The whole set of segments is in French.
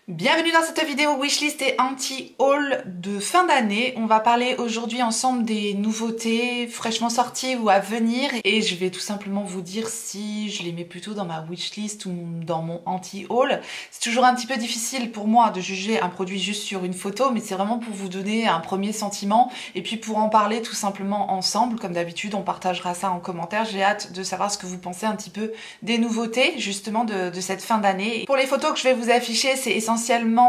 Bienvenue dans cette vidéo wishlist et anti-haul de fin d'année. On va parler aujourd'hui ensemble des nouveautés fraîchement sorties ou à venir et je vais tout simplement vous dire si je les mets plutôt dans ma wishlist ou dans mon anti-haul. C'est toujours un petit peu difficile pour moi de juger un produit juste sur une photo, mais c'est vraiment pour vous donner un premier sentiment et puis pour en parler tout simplement ensemble. Comme d'habitude, on partagera ça en commentaire. J'ai hâte de savoir ce que vous pensez un petit peu des nouveautés justement de cette fin d'année. Pour les photos que je vais vous afficher, c'est essentiellement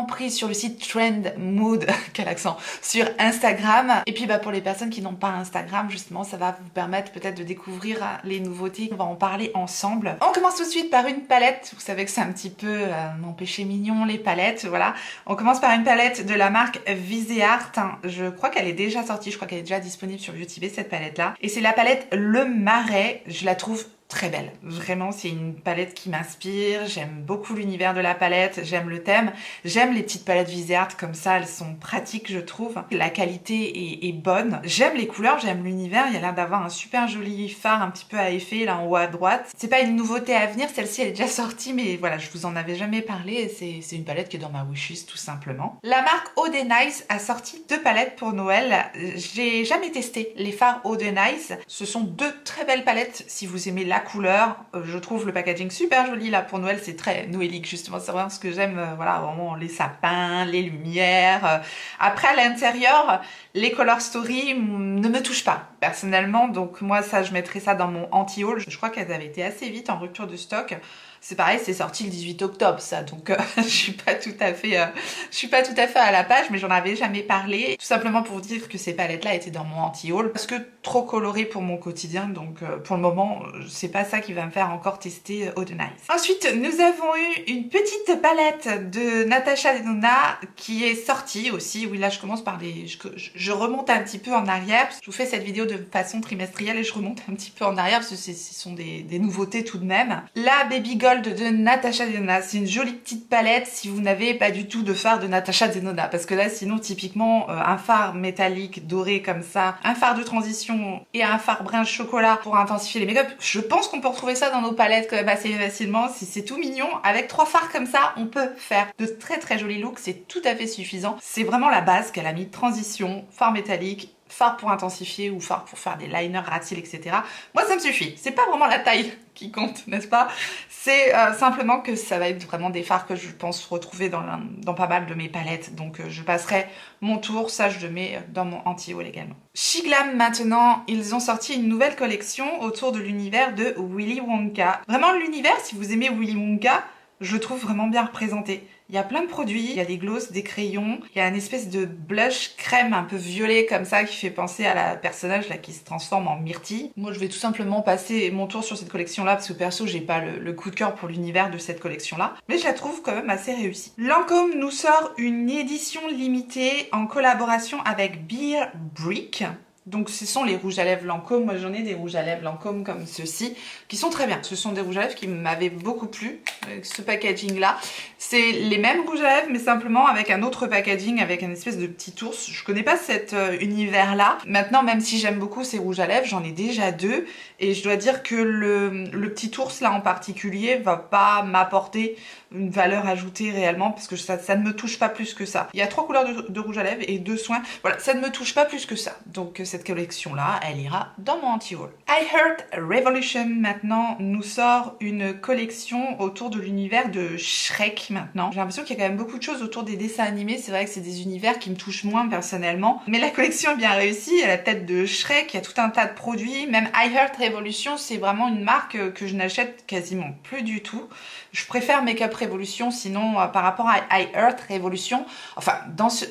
pris sur le site Trend Mood, quel accent, sur Instagram. Et puis pour les personnes qui n'ont pas Instagram, justement, ça va vous permettre peut-être de découvrir les nouveautés. On va en parler ensemble. On commence tout de suite par une palette. Vous savez que c'est un petit peu mon péché mignon, les palettes, voilà. On commence par une palette de la marque Viseart. Je crois qu'elle est déjà sortie, je crois qu'elle est déjà disponible sur Beauty Bay, cette palette-là. Et c'est la palette Le Marais. Je la trouve très belle. Vraiment, c'est une palette qui m'inspire. J'aime beaucoup l'univers de la palette. J'aime le thème. J'aime les petites palettes Viseart comme ça. Elles sont pratiques, je trouve. La qualité est bonne. J'aime les couleurs. J'aime l'univers. Il y a l'air d'avoir un super joli phare un petit peu à effet là en haut à droite. C'est pas une nouveauté à venir. Celle-ci, elle est déjà sortie, mais voilà, je vous en avais jamais parlé. C'est une palette qui est dans ma wishlist tout simplement. La marque Eau de Nice a sorti deux palettes pour Noël. J'ai jamais testé les fards Eau de Nice. Ce sont deux très belles palettes si vous aimez la couleur. Je trouve le packaging super joli là pour Noël, c'est très noëlique justement, c'est vraiment ce que j'aime, voilà, vraiment les sapins, les lumières. Après à l'intérieur, les color story ne me touchent pas personnellement, donc moi ça je mettrais ça dans mon anti-haul. Je crois qu'elles avaient été assez vite en rupture de stock. C'est pareil, c'est sorti le 18 octobre ça, donc je suis pas tout à fait à la page, mais j'en avais jamais parlé. Tout simplement pour vous dire que ces palettes-là étaient dans mon anti-haul, parce que trop coloré pour mon quotidien, donc pour le moment, c'est pas ça qui va me faire encore tester Eau de Nice. Ensuite, nous avons eu une petite palette de Natasha Denona qui est sortie aussi. Oui, là je commence par des... Je remonte un petit peu en arrière, parce que je vous fais cette vidéo de façon trimestrielle et je remonte un petit peu en arrière, parce que ce sont des nouveautés tout de même. La Baby Gold de Natasha Denona, c'est une jolie petite palette si vous n'avez pas du tout de fard de Natasha Denona, parce que là sinon typiquement un fard métallique doré comme ça, un fard de transition et un fard brun chocolat pour intensifier les make-up, je pense qu'on peut retrouver ça dans nos palettes quand même assez facilement. Si c'est tout mignon, avec trois fards comme ça on peut faire de très très jolis looks, c'est tout à fait suffisant. C'est vraiment la base qu'elle a mis, transition, fard métallique, fard pour intensifier ou fard pour faire des liners, ras-cils, etc. Moi ça me suffit, c'est pas vraiment la taille qui compte, n'est-ce pas? C'est simplement que ça va être vraiment des fards que je pense retrouver dans pas mal de mes palettes, donc je passerai mon tour, ça je le mets dans mon anti-haul également. Chez Glam maintenant, ils ont sorti une nouvelle collection autour de l'univers de Willy Wonka. Vraiment l'univers, si vous aimez Willy Wonka, je le trouve vraiment bien représenté. Il y a plein de produits, il y a des glosses, des crayons, il y a une espèce de blush crème un peu violet comme ça qui fait penser à la personnage là qui se transforme en myrtille. Moi je vais tout simplement passer mon tour sur cette collection là parce que perso j'ai pas le coup de cœur pour l'univers de cette collection là, mais je la trouve quand même assez réussie. Lancôme nous sort une édition limitée en collaboration avec Beer Brick. Donc ce sont les rouges à lèvres Lancôme. Moi j'en ai des rouges à lèvres Lancôme comme ceux-ci qui sont très bien. Ce sont des rouges à lèvres qui m'avaient beaucoup plu avec ce packaging là. C'est les mêmes rouges à lèvres mais simplement avec un autre packaging, avec une espèce de petit ours. Je connais pas cet univers là. Maintenant même si j'aime beaucoup ces rouges à lèvres, j'en ai déjà deux et je dois dire que le petit ours là en particulier va pas m'apporter une valeur ajoutée réellement parce que ça ne me touche pas plus que ça. Il y a 3 couleurs de rouge à lèvres et 2 soins. Voilà, ça ne me touche pas plus que ça. Donc cette collection là, elle ira dans mon anti-haul. I Heart Revolution maintenant nous sort une collection autour de l'univers de Shrek maintenant. J'ai l'impression qu'il y a quand même beaucoup de choses autour des dessins animés. C'est vrai que c'est des univers qui me touchent moins personnellement. Mais la collection est bien réussie. Elle a la tête de Shrek, il y a tout un tas de produits. Même I Heart Revolution, c'est vraiment une marque que je n'achète quasiment plus du tout. Je préfère Makeup Revolution sinon par rapport à I Heart Revolution. Enfin,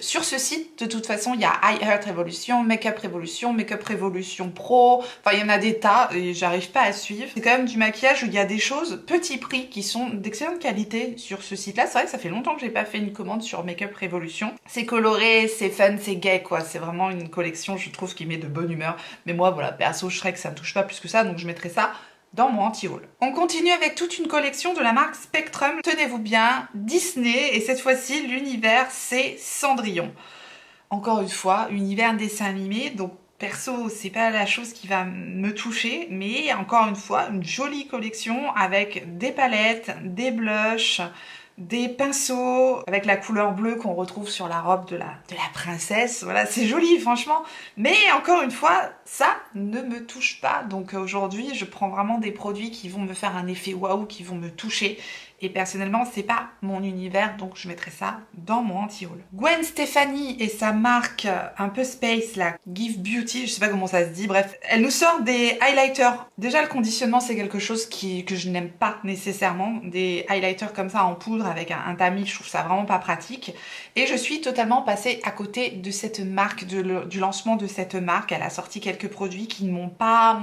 sur ce site, de toute façon, il y a I Heart Revolution, Makeup Revolution Pro. Enfin, il y en a des tas et j'arrive pas à suivre. C'est quand même du maquillage où il y a des choses petit prix qui sont d'excellente qualité sur ce site-là. C'est vrai que ça fait longtemps que j'ai pas fait une commande sur Makeup Revolution. C'est coloré, c'est fun, c'est gay quoi. C'est vraiment une collection, je trouve, qui met de bonne humeur. Mais moi, voilà, perso, Shrek, ça me touche pas plus que ça, donc je mettrai ça dans mon anti-haul. On continue avec toute une collection de la marque Spectrum. Tenez-vous bien, Disney, et cette fois-ci, l'univers, c'est Cendrillon. Encore une fois, univers dessin animé, donc perso, c'est pas la chose qui va me toucher, mais encore une fois, une jolie collection avec des palettes, des blushs, des pinceaux avec la couleur bleue qu'on retrouve sur la robe de la princesse. Voilà, c'est joli franchement. Mais encore une fois, ça ne me touche pas. Donc aujourd'hui, je prends vraiment des produits qui vont me faire un effet waouh, qui vont me toucher. Et personnellement, c'est pas mon univers, donc je mettrai ça dans mon anti-haul. Gwen Stefani et sa marque un peu space, la Give Beauty, je sais pas comment ça se dit, bref. Elle nous sort des highlighters. Déjà, le conditionnement, c'est quelque chose que je n'aime pas nécessairement. Des highlighters comme ça en poudre avec un tamis, je trouve ça vraiment pas pratique. Et je suis totalement passée à côté de cette marque, du lancement de cette marque. Elle a sorti quelques produits qui ne m'ont pas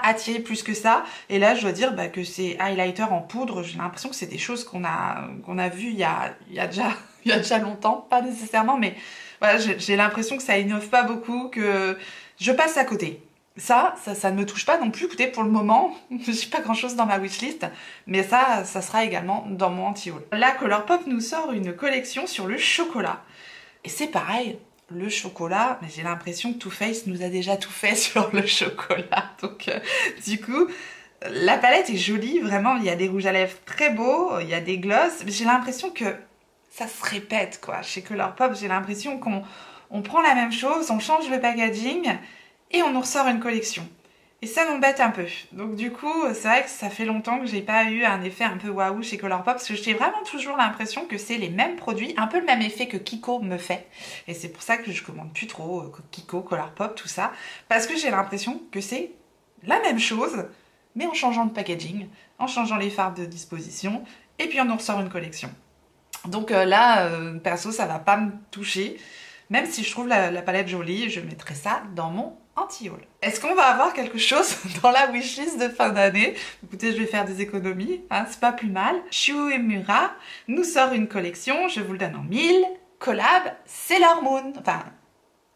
attiré plus que ça. Et là, je dois dire que ces highlighters en poudre, j'ai l'impression que c'est des choses qu'on a vues il y a déjà longtemps, pas nécessairement, mais voilà, j'ai l'impression que ça innove pas beaucoup, que je passe à côté. Ça ne me touche pas non plus. Écoutez, pour le moment, j'ai pas grand chose dans ma wishlist, mais ça sera également dans mon anti-haul. Là, Colourpop nous sort une collection sur le chocolat. Et c'est pareil. Le chocolat, mais j'ai l'impression que Too Faced nous a déjà tout fait sur le chocolat. Donc du coup, la palette est jolie, vraiment. Il y a des rouges à lèvres très beaux, il y a des glosses. Mais j'ai l'impression que ça se répète, quoi. Chez Colourpop, j'ai l'impression qu'on prend la même chose, on change le packaging et on nous ressort une collection. Et ça m'embête un peu. Donc du coup, c'est vrai que ça fait longtemps que j'ai pas eu un effet un peu waouh chez Colourpop, parce que j'ai vraiment toujours l'impression que c'est les mêmes produits, un peu le même effet que Kiko me fait. Et c'est pour ça que je commande plus trop Kiko, Colourpop, tout ça, parce que j'ai l'impression que c'est la même chose, mais en changeant de packaging, en changeant les fards de disposition, et puis on nous ressort une collection. Donc là, perso, ça va pas me toucher, même si je trouve la palette jolie, je mettrai ça dans mon anti-haul. Est-ce qu'on va avoir quelque chose dans la wishlist de fin d'année? Écoutez, je vais faire des économies, hein, c'est pas plus mal. Shu Uemura nous sort une collection, je vous le donne en 1000, collab Sailor Moon, enfin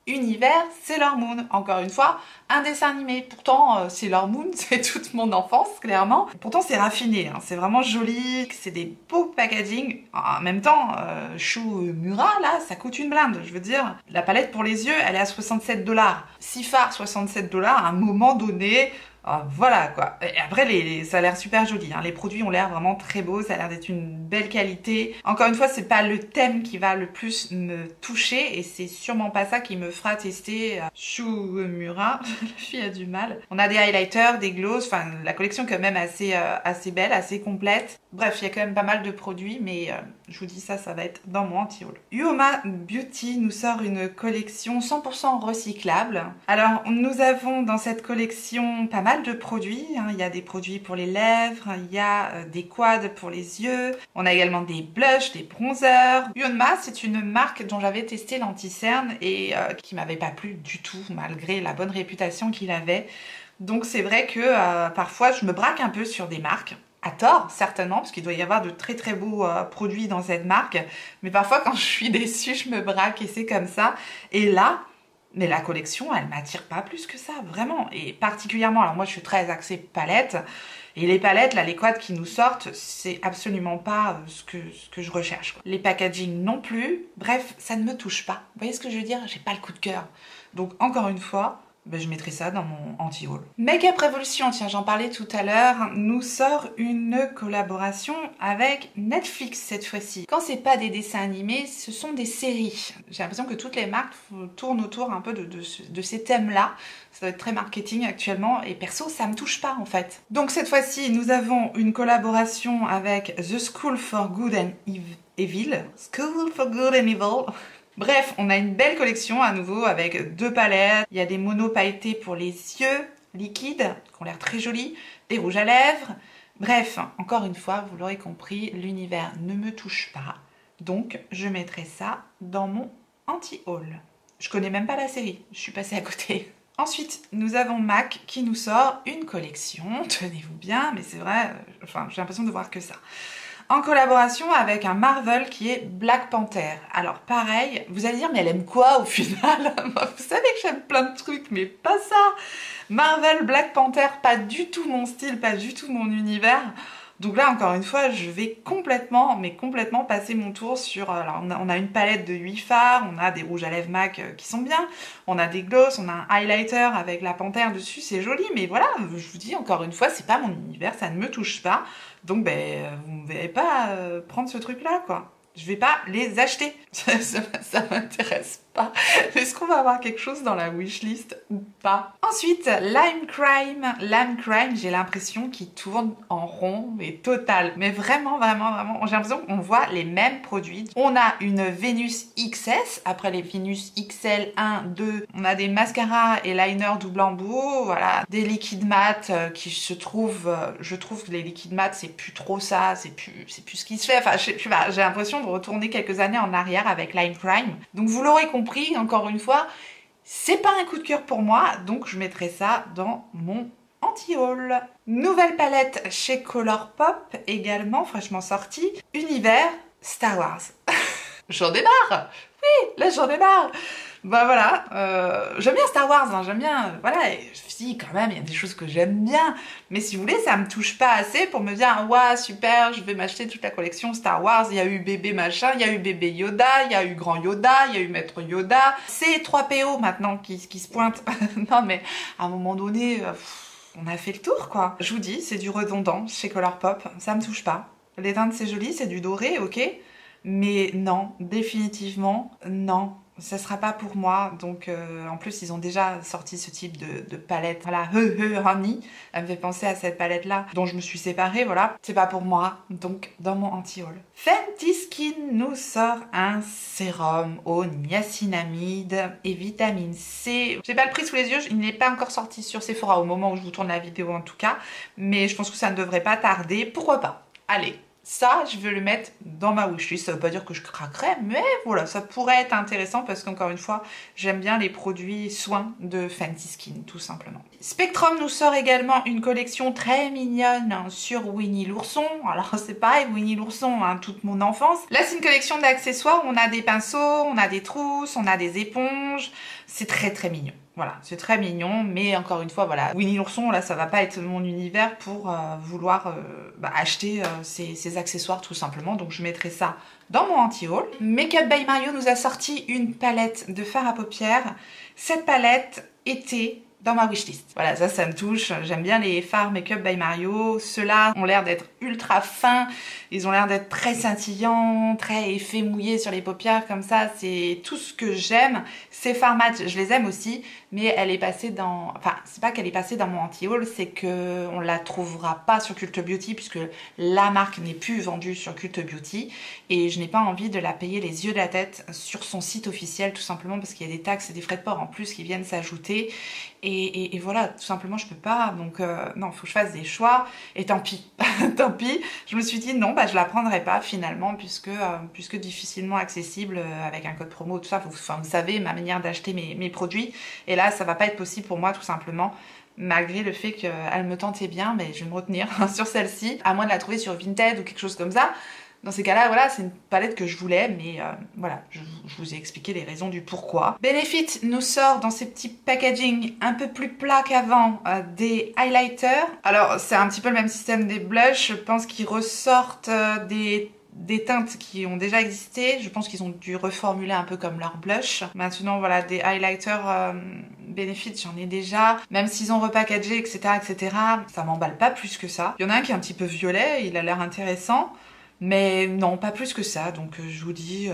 univers Sailor Moon. Encore une fois, un dessin animé. Pourtant, Sailor Moon, c'est toute mon enfance, clairement. Pourtant, c'est raffiné, hein. C'est vraiment joli, c'est des beaux packaging. En même temps, Shu Uemura, là, ça coûte une blinde. Je veux dire, la palette pour les yeux, elle est à 67 $. Sifar, 67 $, à un moment donné. Voilà quoi. Et après, ça a l'air super joli, hein. Les produits ont l'air vraiment très beaux, ça a l'air d'être une belle qualité. Encore une fois, c'est pas le thème qui va le plus me toucher et c'est sûrement pas ça qui me fera tester Shu Uemura. La fille a du mal. On a des highlighters, des gloss, enfin la collection est quand même assez belle, assez complète. Bref, il y a quand même pas mal de produits, mais je vous dis ça va être dans mon anti-haul. Uoma Beauty nous sort une collection 100% recyclable. Alors, nous avons dans cette collection pas mal de produits, hein. Il y a des produits pour les lèvres, il y a des quads pour les yeux, on a également des blushs, des bronzers. Uoma, c'est une marque dont j'avais testé l'anti-cerne et qui m'avait pas plu du tout, malgré la bonne réputation qu'il avait. Donc c'est vrai que parfois je me braque un peu sur des marques. À tort, certainement, parce qu'il doit y avoir de très très beaux produits dans cette marque. Mais parfois, quand je suis déçue, je me braque et c'est comme ça. Et là, mais la collection, elle m'attire pas plus que ça, vraiment. Et particulièrement, alors moi, je suis très axée palette. Et les palettes, là, les quads qui nous sortent, c'est absolument pas ce que je recherche, quoi. Les packaging non plus. Bref, ça ne me touche pas. Vous voyez ce que je veux dire? J'ai pas le coup de cœur. Donc, encore une fois, je mettrai ça dans mon anti-haul. Makeup Revolution, tiens, j'en parlais tout à l'heure, nous sort une collaboration avec Netflix cette fois-ci. Quand c'est pas des dessins animés, ce sont des séries. J'ai l'impression que toutes les marques tournent autour un peu de ces thèmes-là. Ça doit être très marketing actuellement et perso, ça me touche pas en fait. Donc cette fois-ci, nous avons une collaboration avec The School for Good and Evil. School for Good and Evil. Bref, on a une belle collection à nouveau avec 2 palettes. Il y a des monos pailletés pour les yeux liquides qui ont l'air très jolis, des rouges à lèvres. Bref, encore une fois, vous l'aurez compris, l'univers ne me touche pas. Donc, je mettrai ça dans mon anti-haul. Je connais même pas la série, je suis passée à côté. Ensuite, nous avons MAC qui nous sort une collection, tenez-vous bien, mais c'est vrai, enfin, j'ai l'impression de voir que ça. En collaboration avec un Marvel qui est Black Panther. Alors pareil, vous allez dire mais elle aime quoi au final? Vous savez que j'aime plein de trucs, mais pas ça. Marvel, Black Panther, pas du tout mon style, pas du tout mon univers. Donc là, encore une fois, je vais complètement, mais complètement passer mon tour sur... Alors, on a une palette de 8 fards, on a des rouges à lèvres MAC qui sont bien, on a des gloss, on a un highlighter avec la panthère dessus, c'est joli, mais voilà, je vous dis, encore une fois, c'est pas mon univers, ça ne me touche pas. Donc, ben, vous ne verrez pas prendre ce truc-là, quoi. Je vais pas les acheter. Ça m'intéresse pas. Est-ce qu'on va avoir quelque chose dans la wishlist ou pas? Ensuite, Lime Crime. Lime Crime, j'ai l'impression qu'il tourne en rond, mais total. Mais vraiment, vraiment, vraiment, j'ai l'impression qu'on voit les mêmes produits. On a une Venus XS, après les Venus XL 1, 2. On a des mascaras et liners double embout, voilà. Des liquides mat qui se trouvent, je trouve que les liquides mat, c'est plus trop ça, c'est plus ce qui se fait. Enfin, j'ai l'impression de retourner quelques années en arrière avec Lime Crime. Donc vous l'aurez compris, encore une fois, c'est pas un coup de cœur pour moi, donc je mettrai ça dans mon anti-haul. Nouvelle palette chez Colourpop, également fraîchement sortie, Univers Star Wars. J'en ai marre. Oui, là j'en ai marre. Bah voilà, j'aime bien Star Wars, hein, j'aime bien, voilà, et si quand même, il y a des choses que j'aime bien, mais si vous voulez, ça me touche pas assez pour me dire, ouais, super, je vais m'acheter toute la collection Star Wars, il y a eu bébé machin, il y a eu bébé Yoda, il y a eu grand Yoda, il y a eu maître Yoda, c'est 3PO maintenant qui se pointent. Non mais, à un moment donné, on a fait le tour, quoi. Je vous dis, c'est du redondant chez Colourpop, ça me touche pas. Les teintes, c'est joli, c'est du doré, ok, mais non, définitivement, non. Ça sera pas pour moi, donc en plus ils ont déjà sorti ce type de palette, voilà, Honey, elle me fait penser à cette palette là dont je me suis séparée, voilà, c'est pas pour moi, donc dans mon anti-haul. Fenty Skin nous sort un sérum au niacinamide et vitamine C. J'ai pas le prix sous les yeux, il n'est pas encore sorti sur Sephora au moment où je vous tourne la vidéo en tout cas, mais je pense que ça ne devrait pas tarder, pourquoi pas, allez. Ça, je vais le mettre dans ma wishlist. Ça veut pas dire que je craquerai, mais voilà, ça pourrait être intéressant parce qu'encore une fois, j'aime bien les produits soins de Fenty Skin, tout simplement. Spectrum nous sort également une collection très mignonne sur Winnie l'ourson. Alors c'est pareil, Winnie l'ourson, hein, toute mon enfance. Là, c'est une collection d'accessoires. On a des pinceaux, on a des trousses, on a des éponges. C'est très très mignon. Voilà, c'est très mignon, mais encore une fois, voilà, Winnie l'ourson, là, ça va pas être mon univers pour vouloir acheter ces accessoires tout simplement, donc je mettrai ça dans mon anti-haul. Makeup by Mario nous a sorti une palette de fard à paupières. Cette palette était dans ma wishlist. Voilà, ça me touche. J'aime bien les fards Makeup by Mario. Ceux-là ont l'air d'être ultra fins. Ils ont l'air d'être très scintillants, très effets mouillés sur les paupières comme ça. C'est tout ce que j'aime. Ces fards mat, je les aime aussi, mais elle est passée dans... Enfin, c'est pas qu'elle est passée dans mon anti-haul, c'est que on la trouvera pas sur Cult Beauty puisque la marque n'est plus vendue sur Cult Beauty et je n'ai pas envie de la payer les yeux de la tête sur son site officiel tout simplement parce qu'il y a des taxes et des frais de port en plus qui viennent s'ajouter. Et voilà, tout simplement je peux pas, donc non, faut que je fasse des choix, et tant pis, tant pis, je me suis dit non, je la prendrai pas finalement, puisque difficilement accessible avec un code promo, tout ça, vous savez ma manière d'acheter mes produits, et là ça va pas être possible pour moi tout simplement, malgré le fait qu'elle me tentait bien, mais je vais me retenir sur celle-ci, à moins de la trouver sur Vinted ou quelque chose comme ça. Dans ces cas-là, voilà, c'est une palette que je voulais, mais voilà, je vous ai expliqué les raisons du pourquoi. Benefit nous sort dans ces petits packaging un peu plus plats qu'avant des highlighters. Alors, c'est un petit peu le même système des blushs. Je pense qu'ils ressortent des teintes qui ont déjà existé. Je pense qu'ils ont dû reformuler un peu comme leur blush. Maintenant, voilà, des highlighters Benefit, j'en ai déjà. Même s'ils ont repackagé, etc., etc., ça m'emballe pas plus que ça. Il y en a un qui est un petit peu violet, il a l'air intéressant. Mais non, pas plus que ça, donc je vous dis,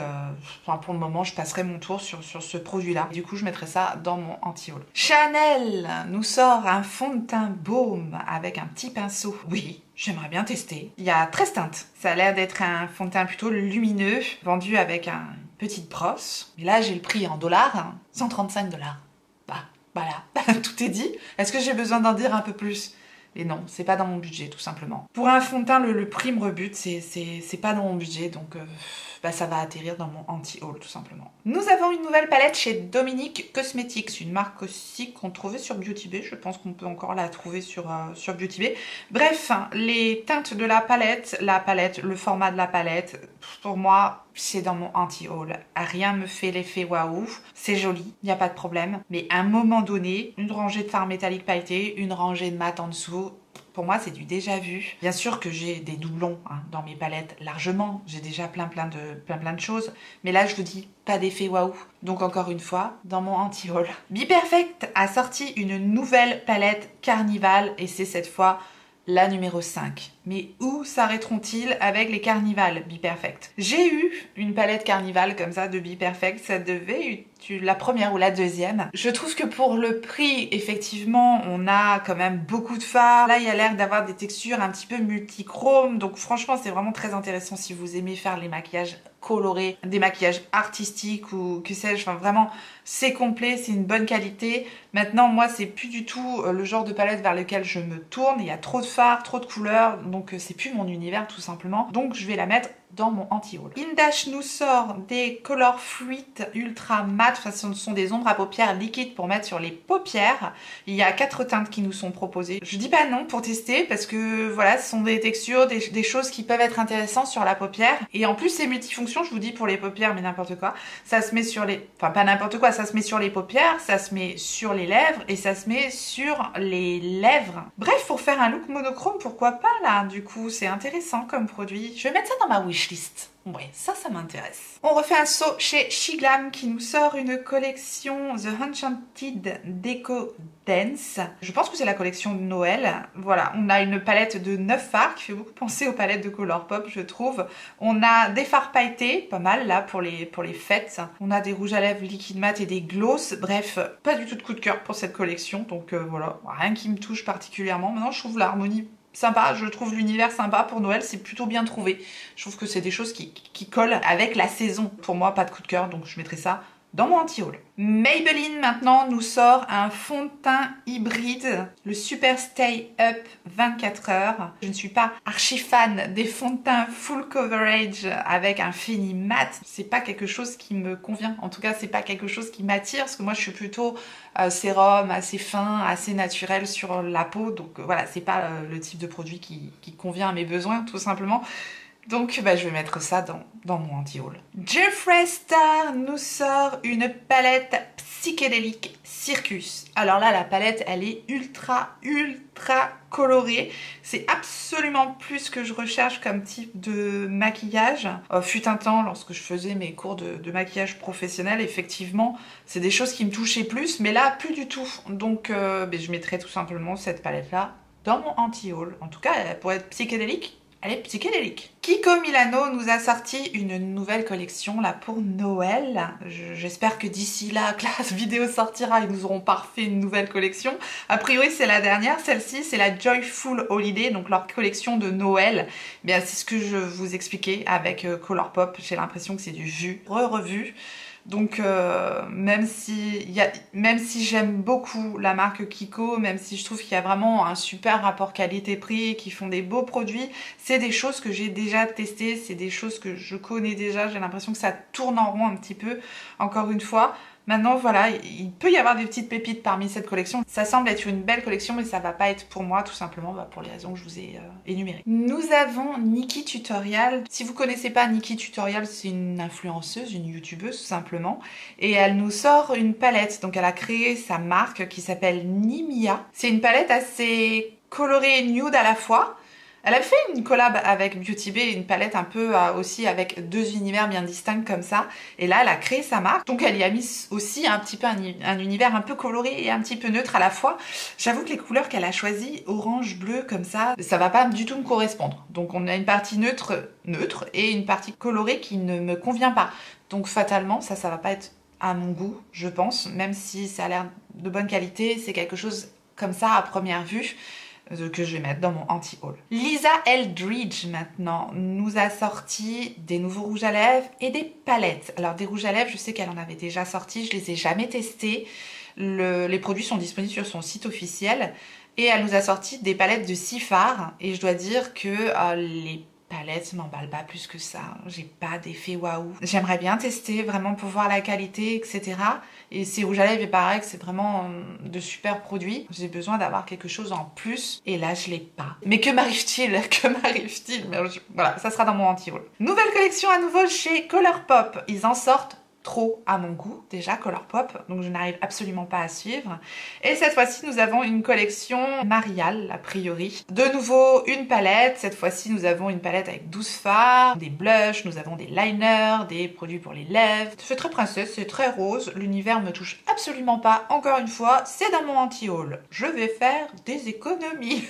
pour le moment, je passerai mon tour sur ce produit-là. Du coup, je mettrai ça dans mon anti-haul. Chanel nous sort un fond de teint baume avec un petit pinceau. Oui, j'aimerais bien tester. Il y a 13 teintes. Ça a l'air d'être un fond de teint plutôt lumineux, vendu avec une petite brosse. Mais là, j'ai le prix en dollars, hein, 135 $. Bah, voilà, tout est dit. Est-ce que j'ai besoin d'en dire un peu plus ? Et non, c'est pas dans mon budget tout simplement. Pour un fond de teint, le prix me rebute, c'est pas dans mon budget, donc ça va atterrir dans mon anti-haul tout simplement. Nous avons une nouvelle palette chez Dominique Cosmetics, une marque aussi qu'on trouvait sur Beauty Bay. Je pense qu'on peut encore la trouver sur Beauty Bay. Bref, les teintes de la palette, le format de la palette, pour moi, c'est dans mon anti-haul. Rien me fait l'effet waouh. C'est joli, il n'y a pas de problème. Mais à un moment donné, une rangée de fard métallique pailleté, une rangée de mat en dessous, pour moi c'est du déjà vu. Bien sûr que j'ai des doublons hein, dans mes palettes largement, j'ai déjà plein de choses, mais là je vous dis pas d'effet waouh. Donc encore une fois, dans mon anti-haul. BePerfect a sorti une nouvelle palette Carnival et c'est cette fois la numéro 5. Mais où s'arrêteront-ils avec les Carnival BePerfect? J'ai eu une palette Carnival comme ça de BePerfect, ça devait être la première ou la deuxième. Je trouve que pour le prix, effectivement, on a quand même beaucoup de fards. Là, il y a l'air d'avoir des textures un petit peu multichromes, donc franchement, c'est vraiment très intéressant si vous aimez faire les maquillages colorés, des maquillages artistiques ou que sais-je, enfin vraiment, c'est complet, c'est une bonne qualité. Maintenant, moi, c'est plus du tout le genre de palette vers lequel je me tourne. Il y a trop de fards, trop de couleurs, donc c'est plus mon univers tout simplement. Donc je vais la mettre dans mon anti-haul. Indash nous sort des Color Fruit Ultra Matte. Enfin, ce sont des ombres à paupières liquides pour mettre sur les paupières. Il y a 4 teintes qui nous sont proposées. Je dis pas non pour tester parce que voilà, ce sont des textures, des choses qui peuvent être intéressantes sur la paupière. Et en plus, c'est multifonction, je vous dis pour les paupières, mais n'importe quoi. Ça se met sur les... Enfin, pas n'importe quoi, ça se met sur les paupières, ça se met sur les lèvres et ça se met sur les lèvres. Bref, pour faire un look monochrome, pourquoi pas là? Du coup, c'est intéressant comme produit. Je vais mettre ça dans ma wishlist. Ouais, ça m'intéresse. On refait un saut chez Shiglam qui nous sort une collection The Enchanted Deco Dance. Je pense que c'est la collection de Noël. Voilà, on a une palette de 9 fards qui fait beaucoup penser aux palettes de Colourpop, je trouve. On a des fards pailletés, pas mal là pour les fêtes. On a des rouges à lèvres liquide mat et des gloss. Bref, pas du tout de coup de cœur pour cette collection. Donc voilà, rien qui me touche particulièrement. Maintenant, je trouve l'harmonie sympa, je trouve l'univers sympa pour Noël, c'est plutôt bien trouvé. Je trouve que c'est des choses qui collent avec la saison. Pour moi, pas de coup de cœur, donc je mettrai ça dans mon anti-haul. Maybelline maintenant nous sort un fond de teint hybride, le Super Stay Up 24 heures. Je ne suis pas archi fan des fonds de teint full coverage avec un fini mat. C'est pas quelque chose qui me convient. En tout cas, c'est pas quelque chose qui m'attire parce que moi je suis plutôt sérum assez fin, assez naturel sur la peau. Donc voilà, c'est pas le type de produit qui convient à mes besoins tout simplement. Donc bah, je vais mettre ça dans mon anti-haul. Jeffree Star nous sort une palette psychédélique Circus. Alors là, la palette, elle est ultra colorée. C'est absolument plus ce que je recherche comme type de maquillage. Fut un temps, lorsque je faisais mes cours de maquillage professionnel, effectivement, c'est des choses qui me touchaient plus, mais là, plus du tout. Donc bah, je mettrai tout simplement cette palette-là dans mon anti-haul. En tout cas, pour être psychédélique, elle est psychédélique. Kiko Milano nous a sorti une nouvelle collection là pour Noël. J'espère que d'ici là que la vidéo sortira, ils nous auront pas refait une nouvelle collection. A priori c'est la dernière, celle-ci c'est la Joyful Holiday, donc leur collection de Noël. Bien c'est ce que je vous expliquais avec Colourpop, j'ai l'impression que c'est du vu, revu. Donc même si j'aime beaucoup la marque Kiko, même si je trouve qu'il y a vraiment un super rapport qualité-prix et qu'ils font des beaux produits, c'est des choses que j'ai déjà testées, c'est des choses que je connais déjà, j'ai l'impression que ça tourne en rond un petit peu, encore une fois. Maintenant voilà, il peut y avoir des petites pépites parmi cette collection. Ça semble être une belle collection mais ça va pas être pour moi tout simplement pour les raisons que je vous ai énumérées. Nous avons Nikki Tutorial. Si vous connaissez pas Nikki Tutorial, c'est une influenceuse, une youtubeuse tout simplement. Et elle nous sort une palette. Donc elle a créé sa marque qui s'appelle Nimia. C'est une palette assez colorée et nude à la fois. Elle a fait une collab avec Beauty Bay, une palette un peu aussi avec 2 univers bien distincts comme ça. Et là, elle a créé sa marque. Donc, elle y a mis aussi un petit peu un univers un peu coloré et un petit peu neutre à la fois. J'avoue que les couleurs qu'elle a choisies, orange, bleu, comme ça va pas du tout me correspondre. Donc, on a une partie neutre et une partie colorée qui ne me convient pas. Donc, fatalement, ça va pas être à mon goût, je pense. Même si ça a l'air de bonne qualité, c'est quelque chose comme ça à première vue que je vais mettre dans mon anti-haul. Lisa Eldridge maintenant nous a sorti des nouveaux rouges à lèvres et des palettes. Alors des rouges à lèvres, je sais qu'elle en avait déjà sorti, je les ai jamais testés. Les produits sont disponibles sur son site officiel et elle nous a sorti des palettes de 6 fards et je dois dire que les palettes m'emballent pas plus que ça, j'ai pas d'effet waouh. J'aimerais bien tester vraiment pour voir la qualité etc. Et ces rouges à lèvres il paraît que c'est vraiment de super produits. J'ai besoin d'avoir quelque chose en plus et là je l'ai pas. Mais que m'arrive-t-il? Que m'arrive-t-il? Voilà, ça sera dans mon anti-haul. Nouvelle collection à nouveau chez Colourpop. Ils en sortent trop à mon goût, déjà Colourpop, donc je n'arrive absolument pas à suivre. Et cette fois-ci, nous avons une collection Marial, a priori. De nouveau, une palette. Cette fois-ci, nous avons une palette avec 12 fards, des blushs, nous avons des liners, des produits pour les lèvres. C'est très princesse, c'est très rose. L'univers me touche absolument pas. Encore une fois, c'est dans mon anti-haul. Je vais faire des économies.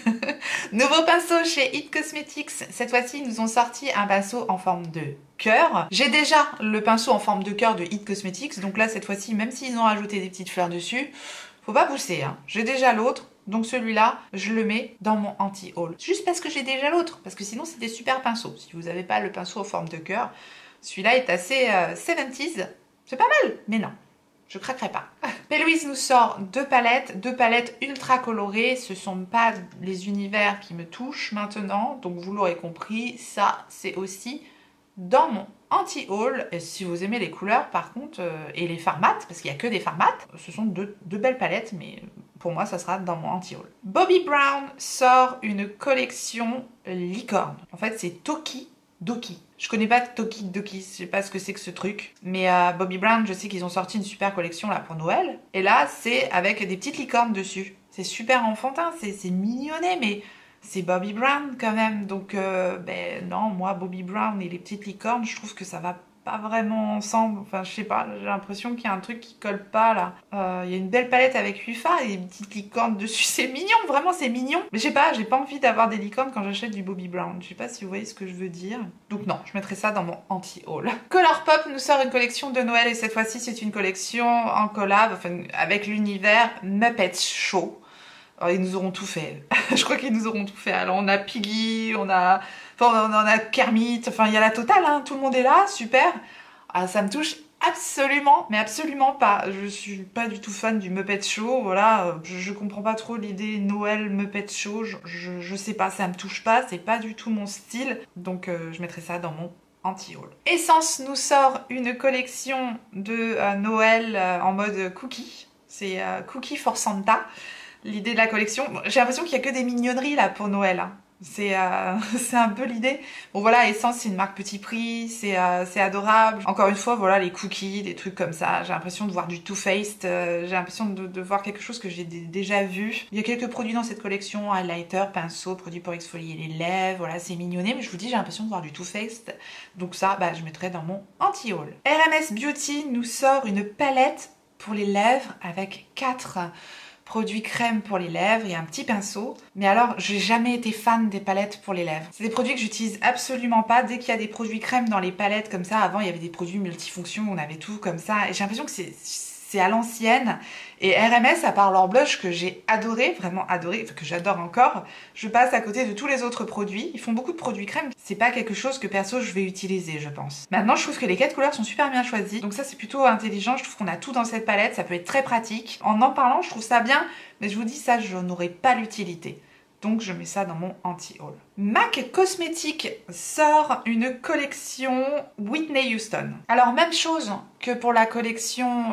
Nouveau pinceau chez It Cosmetics. Cette fois-ci, ils nous ont sorti un pinceau en forme de cœur. J'ai déjà le pinceau en forme de cœur de It Cosmetics, donc là cette fois-ci, même s'ils ont ajouté des petites fleurs dessus, faut pas pousser, hein. J'ai déjà l'autre, donc celui-là, je le mets dans mon anti-haul. Juste parce que j'ai déjà l'autre, parce que sinon c'est des super pinceaux. Si vous n'avez pas le pinceau en forme de cœur, celui-là est assez 70s. C'est pas mal, mais non. Je craquerai pas. P. Louise nous sort deux palettes ultra colorées. Ce sont pas les univers qui me touchent maintenant, donc vous l'aurez compris, ça c'est aussi dans mon anti-haul. Et si vous aimez les couleurs par contre, et les fards mat, parce qu'il n'y a que des fards mat, ce sont deux belles palettes, mais pour moi ça sera dans mon anti-haul. Bobbi Brown sort une collection licorne. En fait c'est Toki Doki. Je connais pas Toki Doki, je sais pas ce que c'est que ce truc. Mais Bobbi Brown, je sais qu'ils ont sorti une super collection là pour Noël. Et là c'est avec des petites licornes dessus. C'est super enfantin, c'est mignonné, mais c'est Bobbi Brown quand même, donc ben non, moi Bobbi Brown et les petites licornes, je trouve que ça va pas vraiment ensemble. Enfin je sais pas, j'ai l'impression qu'il y a un truc qui colle pas là. Il y a une belle palette avec 8 fards et des petites licornes dessus, c'est mignon, vraiment c'est mignon. Mais je sais pas, j'ai pas envie d'avoir des licornes quand j'achète du Bobbi Brown. Je sais pas si vous voyez ce que je veux dire. Donc non, je mettrai ça dans mon anti-haul. Colourpop nous sort une collection de Noël et cette fois-ci c'est une collection en collab, enfin avec l'univers Muppet Show. Alors, ils nous auront tout fait. Je crois qu'ils nous auront tout fait. Alors on a Piggy, on a Kermit, enfin il y a la totale, hein. Tout le monde est là, super. Ah, ça me touche absolument, mais absolument pas. Je suis pas du tout fan du Muppet Show, voilà. Je comprends pas trop l'idée Noël Muppet Show. Je sais pas, ça me touche pas, c'est pas du tout mon style. Donc je mettrai ça dans mon anti-haul. Essence nous sort une collection de Noël en mode cookie. C'est Cookie for Santa. L'idée de la collection, bon, j'ai l'impression qu'il n'y a que des mignonneries là pour Noël, hein. C'est un peu l'idée. Bon voilà, Essence c'est une marque petit prix, c'est adorable. Encore une fois, voilà les cookies, des trucs comme ça. J'ai l'impression de voir du Too Faced, j'ai l'impression de voir quelque chose que j'ai déjà vu. Il y a quelques produits dans cette collection, highlighter, pinceau, produits pour exfolier les lèvres, voilà c'est mignonné, mais je vous dis j'ai l'impression de voir du Too Faced. Donc ça, bah, je mettrai dans mon anti-haul. RMS Beauty nous sort une palette pour les lèvres avec 4 produits crème pour les lèvres et un petit pinceau. Mais alors, j'ai jamais été fan des palettes pour les lèvres. C'est des produits que j'utilise absolument pas. Dès qu'il y a des produits crème dans les palettes comme ça, avant il y avait des produits multifonctions, on avait tout comme ça. Et j'ai l'impression que c'est à l'ancienne. Et RMS, à part leur blush que j'ai adoré, vraiment adoré, enfin que j'adore encore, je passe à côté de tous les autres produits. Ils font beaucoup de produits crème. C'est pas quelque chose que perso je vais utiliser, je pense. Maintenant, je trouve que les 4 couleurs sont super bien choisies. Donc ça, c'est plutôt intelligent. Je trouve qu'on a tout dans cette palette. Ça peut être très pratique. En parlant, je trouve ça bien. Mais je vous dis ça, je n'aurai pas l'utilité. Donc je mets ça dans mon anti-haul. MAC Cosmetics sort une collection Whitney Houston. Alors même chose que pour la collection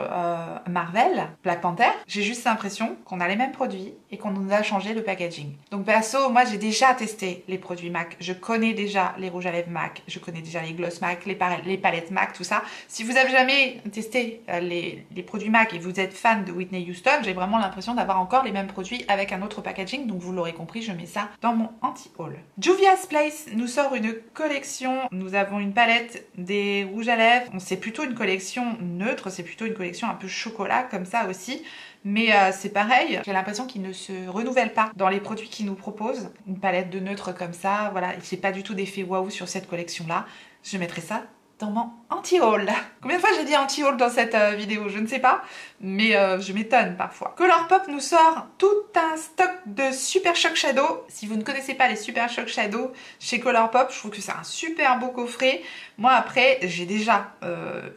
Marvel, Black Panther, j'ai juste l'impression qu'on a les mêmes produits et qu'on nous a changé le packaging. Donc perso, moi j'ai déjà testé les produits MAC, je connais déjà les rouges à lèvres MAC, je connais déjà les gloss MAC, les palettes MAC, tout ça. Si vous avez jamais testé les produits MAC et vous êtes fan de Whitney Houston, j'ai vraiment l'impression d'avoir encore les mêmes produits avec un autre packaging, donc vous l'aurez compris, je mets ça dans mon anti-haul. Juvia's Place nous sort une collection, nous avons une palette des rouges à lèvres, c'est plutôt une collection neutre, c'est plutôt une collection un peu chocolat comme ça aussi, mais c'est pareil, j'ai l'impression qu'ils ne se renouvellent pas dans les produits qu'ils nous proposent. Une palette de neutre comme ça, voilà, j'ai pas du tout d'effet waouh sur cette collection là, je mettrai ça dans mon anti-haul. Combien de fois j'ai dit anti-haul dans cette vidéo, je ne sais pas, mais je m'étonne parfois. Colourpop nous sort tout un stock de Super Shock Shadow. Si vous ne connaissez pas les Super Shock Shadow chez Colourpop, je trouve que c'est un super beau coffret. Moi après, j'ai déjà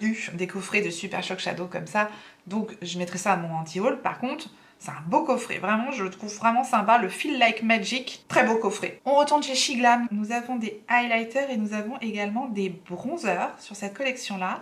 eu des coffrets de Super Shock Shadow comme ça, donc je mettrai ça à mon anti-haul. Par contre, c'est un beau coffret, vraiment, je le trouve vraiment sympa, le Feel Like Magic, très beau coffret. On retourne chez Shiglam, nous avons des highlighters et nous avons également des bronzers sur cette collection-là.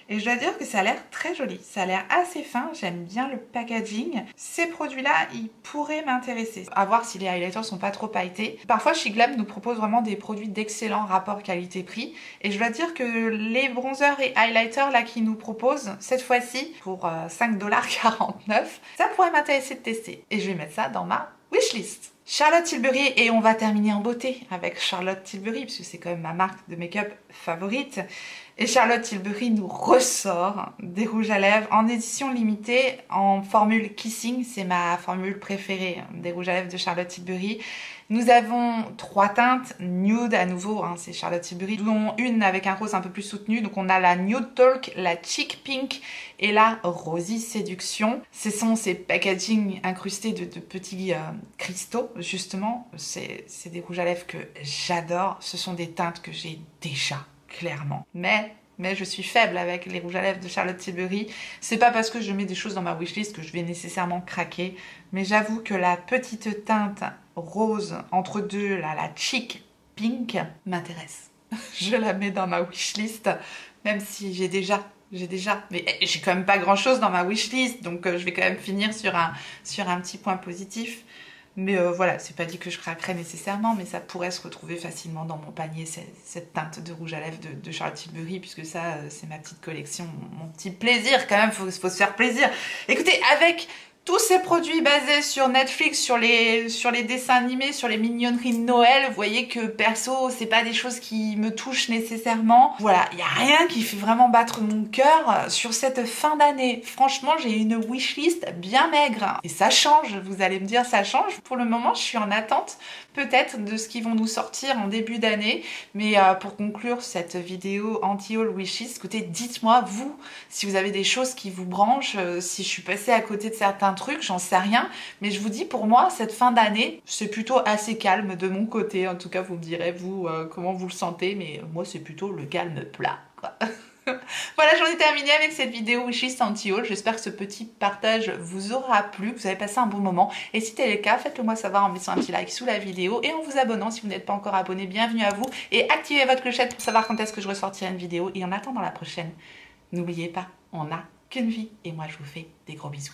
Et je dois dire que ça a l'air très joli, ça a l'air assez fin, j'aime bien le packaging. Ces produits-là, ils pourraient m'intéresser. À voir si les highlighters sont pas trop pailletés. Parfois, chez Glam nous propose vraiment des produits d'excellent rapport qualité-prix. Et je dois dire que les bronzers et highlighters là qu'ils nous proposent, cette fois-ci, pour 5,49$, ça pourrait m'intéresser de tester. Et je vais mettre ça dans ma wishlist. Charlotte Tilbury, et on va terminer en beauté avec Charlotte Tilbury, puisque c'est quand même ma marque de make-up favorite. Et Charlotte Tilbury nous ressort des rouges à lèvres en édition limitée en formule Kissing. C'est ma formule préférée des rouges à lèvres de Charlotte Tilbury. Nous avons 3 teintes nude à nouveau, hein, c'est Charlotte Tilbury, dont une avec un rose un peu plus soutenu. Donc on a la Nude Talk, la Cheek Pink et la Rosy Séduction. Ce sont ces packaging incrustés de petits cristaux, justement. C'est des rouges à lèvres que j'adore. Ce sont des teintes que j'ai déjà, clairement. Mais je suis faible avec les rouges à lèvres de Charlotte Tilbury. C'est pas parce que je mets des choses dans ma wishlist que je vais nécessairement craquer. Mais j'avoue que la petite teinte rose entre deux, là, la Cheek Pink, m'intéresse. Je la mets dans ma wishlist, même si j'ai déjà. Mais j'ai quand même pas grand chose dans ma wishlist, donc je vais quand même finir sur un petit point positif. Mais voilà, c'est pas dit que je craquerais nécessairement, mais ça pourrait se retrouver facilement dans mon panier, cette teinte de rouge à lèvres de Charlotte Tilbury, puisque ça, c'est ma petite collection, mon petit plaisir quand même, faut se faire plaisir. Écoutez, avec tous ces produits basés sur Netflix, sur les dessins animés, sur les mignonneries de Noël, vous voyez que perso, c'est pas des choses qui me touchent nécessairement. Voilà, il n'y a rien qui fait vraiment battre mon cœur sur cette fin d'année. Franchement, j'ai une wishlist bien maigre. Et ça change, vous allez me dire, ça change. Pour le moment, je suis en attente peut-être de ce qu'ils vont nous sortir en début d'année. Mais pour conclure cette vidéo anti-haul wishlist, écoutez, dites-moi, vous, si vous avez des choses qui vous branchent, si je suis passée à côté de certains trucs, j'en sais rien, mais je vous dis, pour moi, cette fin d'année, c'est plutôt assez calme de mon côté. En tout cas, vous me direz, vous, comment vous le sentez, mais moi, c'est plutôt le calme plat, quoi. Voilà, j'en ai terminé avec cette vidéo wishlist anti-haul. J'espère que ce petit partage vous aura plu, que vous avez passé un bon moment. Et si c'est le cas, faites-le moi savoir en mettant un petit like sous la vidéo et en vous abonnant si vous n'êtes pas encore abonné. Bienvenue à vous et activez votre clochette pour savoir quand est-ce que je ressortirai une vidéo. Et en attendant la prochaine, n'oubliez pas, on n'a qu'une vie. Et moi, je vous fais des gros bisous.